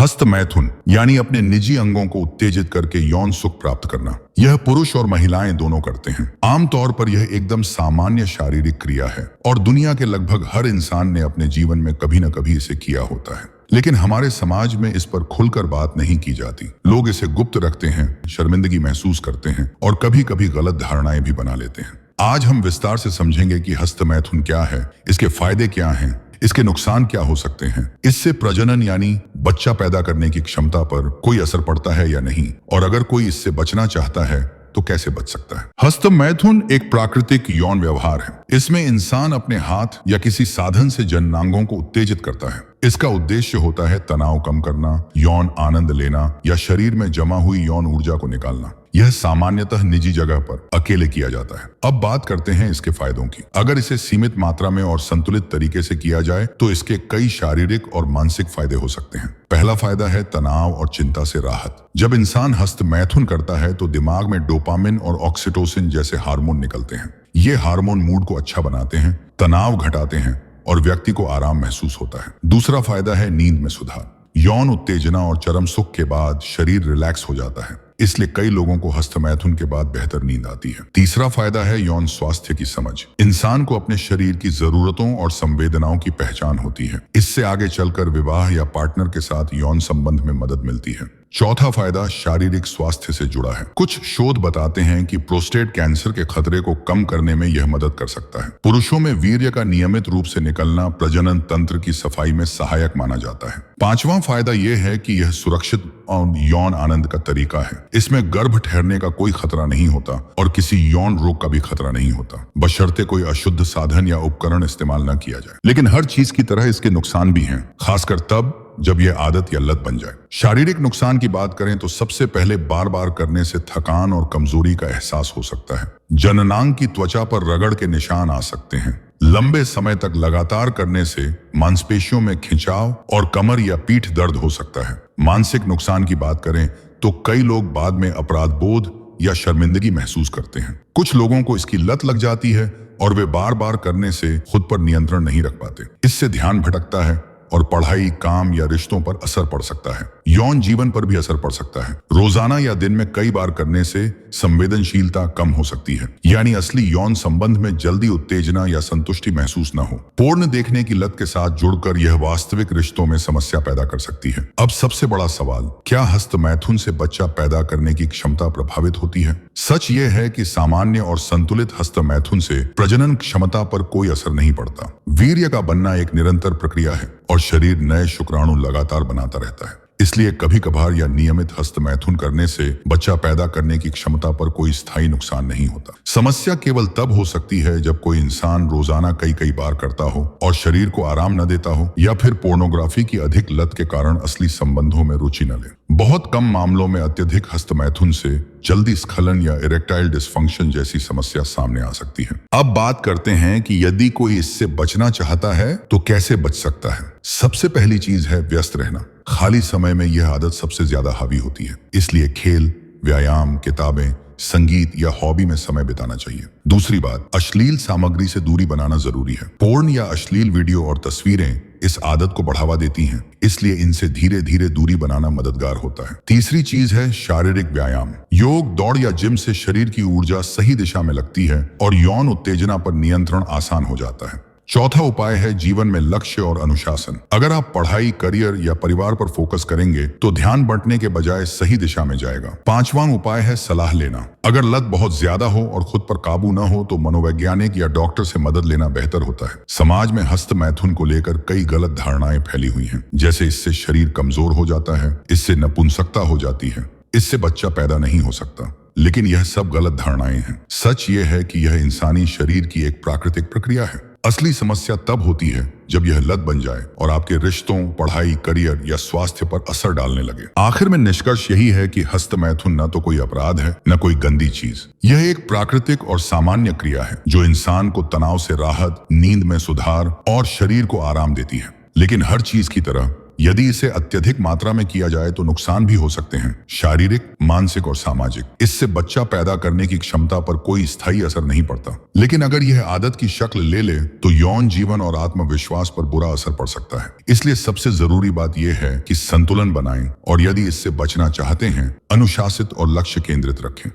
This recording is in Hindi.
हस्त मैथुन यानी अपने निजी अंगों को उत्तेजित करके यौन सुख प्राप्त करना, यह पुरुष और महिलाएं दोनों करते हैं। आमतौर पर यह एकदम सामान्य शारीरिक क्रिया है और दुनिया के लगभग हर इंसान ने अपने जीवन में कभी न कभी इसे किया होता है। लेकिन हमारे समाज में इस पर खुलकर बात नहीं की जाती। लोग इसे गुप्त रखते हैं, शर्मिंदगी महसूस करते हैं और कभी कभी गलत धारणाएं भी बना लेते हैं। आज हम विस्तार से समझेंगे कि हस्त मैथुन क्या है, इसके फायदे क्या हैं, इसके नुकसान क्या हो सकते हैं, इससे प्रजनन यानी बच्चा पैदा करने की क्षमता पर कोई असर पड़ता है या नहीं, और अगर कोई इससे बचना चाहता है तो कैसे बच सकता है। हस्त मैथुन एक प्राकृतिक यौन व्यवहार है। इसमें इंसान अपने हाथ या किसी साधन से जननांगों को उत्तेजित करता है। इसका उद्देश्य होता है तनाव कम करना, यौन आनंद लेना या शरीर में जमा हुई यौन ऊर्जा को निकालना। यह सामान्यतः निजी जगह पर अकेले किया जाता है। अब बात करते हैं इसके फायदों की। अगर इसे सीमित मात्रा में और संतुलित तरीके से किया जाए तो इसके कई शारीरिक और मानसिक फायदे हो सकते हैं। पहला फायदा है तनाव और चिंता से राहत। जब इंसान हस्त मैथुन करता है तो दिमाग में डोपामिन और ऑक्सीटोसिन जैसे हार्मोन निकलते हैं। ये हार्मोन मूड को अच्छा बनाते हैं, तनाव घटाते हैं और व्यक्ति को आराम महसूस होता है। दूसरा फायदा है नींद में सुधार। यौन उत्तेजना और चरम सुख के बाद शरीर रिलैक्स हो जाता है, इसलिए कई लोगों को हस्त मैथुन के बाद बेहतर नींद आती है। तीसरा फायदा है यौन स्वास्थ्य की समझ। इंसान को अपने शरीर की जरूरतों और संवेदनाओं की पहचान होती है। इससे आगे चलकर विवाह या पार्टनर के साथ यौन संबंध में मदद मिलती है। चौथा फायदा शारीरिक स्वास्थ्य से जुड़ा है। कुछ शोध बताते हैं कि प्रोस्टेट कैंसर के खतरे को कम करने में यह मदद कर सकता है। पुरुषों में वीर्य का नियमित रूप से निकलना प्रजनन तंत्र की सफाई में सहायक माना जाता है। पांचवा फायदा यह है कि यह सुरक्षित और यौन आनंद का तरीका है। इसमें गर्भ ठहरने का कोई खतरा नहीं होता और किसी यौन रोग का भी खतरा नहीं होता, बशर्ते कोई अशुद्ध साधन या उपकरण इस्तेमाल न किया जाए। लेकिन हर चीज की तरह इसके नुकसान भी हैं, खासकर तब जब यह आदत या लत बन जाए। शारीरिक नुकसान की बात करें तो सबसे पहले बार बार करने से थकान और कमजोरी का एहसास हो सकता है। जननांग की त्वचा पर रगड़ के निशान आ सकते हैं। लंबे समय तक लगातार करने से मांसपेशियों में खिंचाव और कमर या पीठ दर्द हो सकता है। मानसिक नुकसान की बात करें तो कई लोग बाद में अपराध बोध या शर्मिंदगी महसूस करते हैं। कुछ लोगों को इसकी लत लग जाती है और वे बार बार करने से खुद पर नियंत्रण नहीं रख पाते। इससे ध्यान भटकता है और पढ़ाई, काम या रिश्तों पर असर पड़ सकता है। यौन जीवन पर भी असर पड़ सकता है। रोजाना या दिन में कई बार करने से संवेदनशीलता कम हो सकती है, यानी असली यौन संबंध में जल्दी उत्तेजना या संतुष्टि महसूस न हो। पूर्ण देखने की लत के साथ जुड़कर यह वास्तविक रिश्तों में समस्या पैदा कर सकती है। अब सबसे बड़ा सवाल, क्या हस्त मैथुन से बच्चा पैदा करने की क्षमता प्रभावित होती है? सच यह है कि सामान्य और संतुलित हस्त मैथुन से प्रजनन क्षमता पर कोई असर नहीं पड़ता। वीर्य का बनना एक निरंतर प्रक्रिया है और शरीर नए शुक्राणु लगातार बनाता रहता है। इसलिए कभी कभार या नियमित हस्त मैथुन करने से बच्चा पैदा करने की क्षमता पर कोई स्थायी नुकसान नहीं होता। समस्या केवल तब हो सकती है जब कोई इंसान रोजाना कई बार करता हो और शरीर को आराम न देता हो, या फिर पोर्नोग्राफी की अधिक लत के कारण असली संबंधों में रुचि न ले। बहुत कम मामलों में अत्यधिक हस्त मैथुन से जल्दी स्खलन या इरेक्टाइल डिस्फंक्शन जैसी समस्या सामने आ सकती है। अब बात करते हैं कि यदि कोई इससे बचना चाहता है तो कैसे बच सकता है। सबसे पहली चीज है व्यस्त रहना। खाली समय में यह आदत सबसे ज्यादा हावी होती है, इसलिए खेल, व्यायाम, किताबें, संगीत या हॉबी में समय बिताना चाहिए। दूसरी बात, अश्लील सामग्री से दूरी बनाना जरूरी है। पोर्न या अश्लील वीडियो और तस्वीरें इस आदत को बढ़ावा देती हैं, इसलिए इनसे धीरे धीरे दूरी बनाना मददगार होता है। तीसरी चीज है शारीरिक व्यायाम। योग, दौड़ या जिम से शरीर की ऊर्जा सही दिशा में लगती है और यौन उत्तेजना पर नियंत्रण आसान हो जाता है। चौथा उपाय है जीवन में लक्ष्य और अनुशासन। अगर आप पढ़ाई, करियर या परिवार पर फोकस करेंगे तो ध्यान बंटने के बजाय सही दिशा में जाएगा। पांचवां उपाय है सलाह लेना। अगर लत बहुत ज्यादा हो और खुद पर काबू न हो तो मनोवैज्ञानिक या डॉक्टर से मदद लेना बेहतर होता है। समाज में हस्त मैथुन को लेकर कई गलत धारणाएं फैली हुई हैं, जैसे इससे शरीर कमजोर हो जाता है, इससे नपुंसकता हो जाती है, इससे बच्चा पैदा नहीं हो सकता। लेकिन यह सब गलत धारणाएं हैं। सच यह है कि यह इंसानी शरीर की एक प्राकृतिक प्रक्रिया है। असली समस्या तब होती है जब यह लत बन जाए और आपके रिश्तों, पढ़ाई, करियर या स्वास्थ्य पर असर डालने लगे। आखिर में निष्कर्ष यही है कि हस्त मैथुन न तो कोई अपराध है, न कोई गंदी चीज। यह एक प्राकृतिक और सामान्य क्रिया है जो इंसान को तनाव से राहत, नींद में सुधार और शरीर को आराम देती है। लेकिन हर चीज की तरह यदि इसे अत्यधिक मात्रा में किया जाए तो नुकसान भी हो सकते हैं, शारीरिक, मानसिक और सामाजिक। इससे बच्चा पैदा करने की क्षमता पर कोई स्थायी असर नहीं पड़ता, लेकिन अगर यह आदत की शक्ल ले ले तो यौन जीवन और आत्मविश्वास पर बुरा असर पड़ सकता है। इसलिए सबसे जरूरी बात यह है कि संतुलन बनाएं और यदि इससे बचना चाहते हैं, अनुशासित और लक्ष्य केंद्रित रखें।